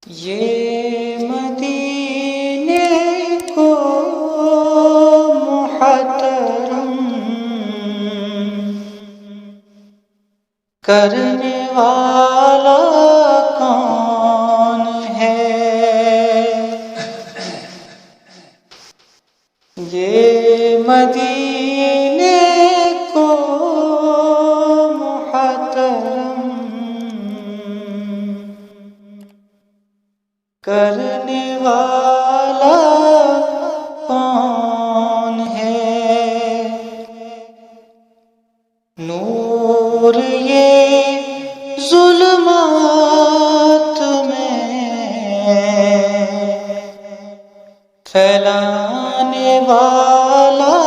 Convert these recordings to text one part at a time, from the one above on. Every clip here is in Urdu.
یہ مدینے کو محترم کرنے والا کون ہے؟ یہ مدینے کو محترم کرنے والا کون ہے؟ نور یہ ظلمات میں پھیلانے والا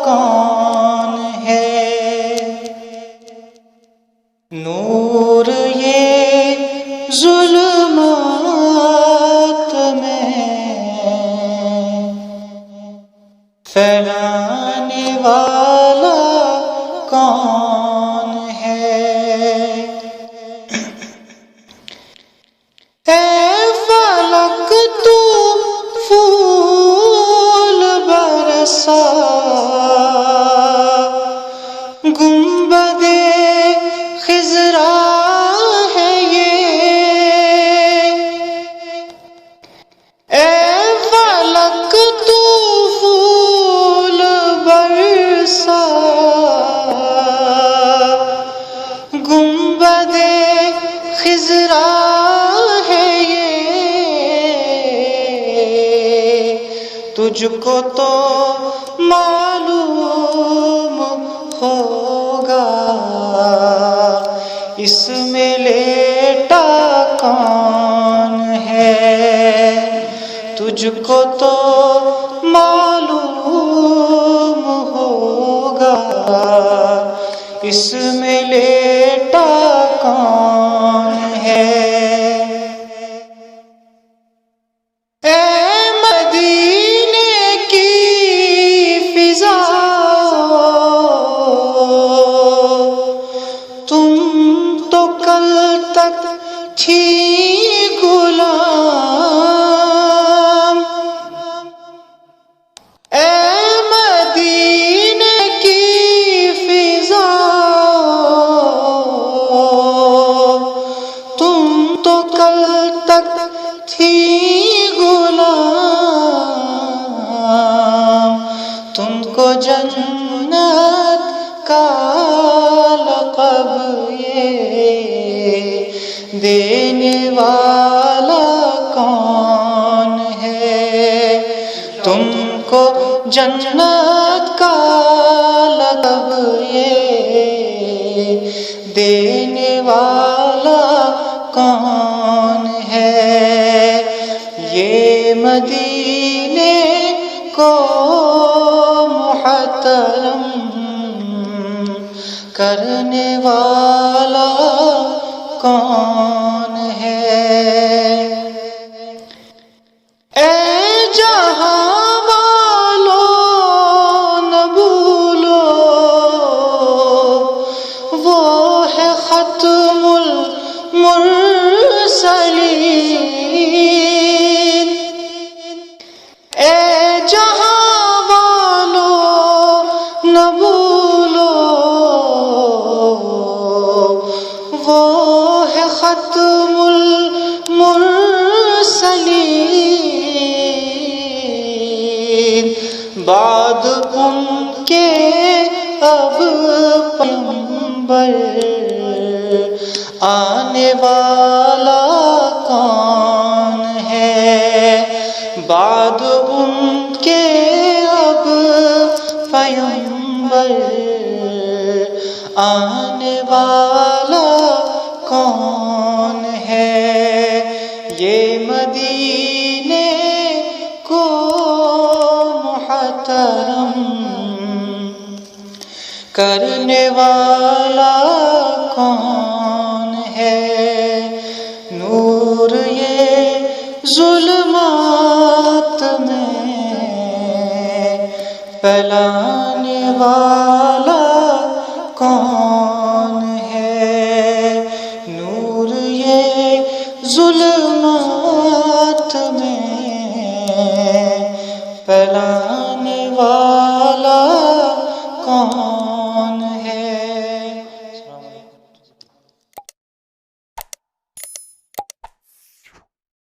کون ہے؟ نور یہ ظلمات میں پھیلانے والا کون ہے؟ اے فلک تو پھول برسا، گنبد خضرا ہے یہ۔ اے فلک تو پھول برسا، گنبد خضرا ہے یہ۔ تجھ کو تو معلوم ہوگا اس میں لیٹا کون ہے؟ تجھ کو تو معلوم ہوگا اس میں لیٹا کون ہے؟ اے مدینے کی فضا، تم تو کل تک تھی غلام۔ اے مدینے کی فضا، تم تو کل تک تھی غلام۔ تم کو جنت کا لقب یہ دینے والا کون ہے؟ تم کو جنت کا لقب یہ دینے والا کون ہے؟ یہ مدینے کو محترم کرنے والا کون ہے؟ اے جہاں والو نہ بھولو، وہ ہے ختم المرسلین۔ اے جہاں والو نہ بھولو، وہ ہے ختم المرسلین۔ بعد ان کے اب پیغمبر آنے والا کون ہے؟ بعد ان کے اب پیغمبر آنے والا کون ہے؟ یہ مدینے کو محترم کرنے والا کون ہے؟ نور یہ ظلمات میں پھیلانے والا کون ہے؟ نور یہ ظلمات پھیلانے والا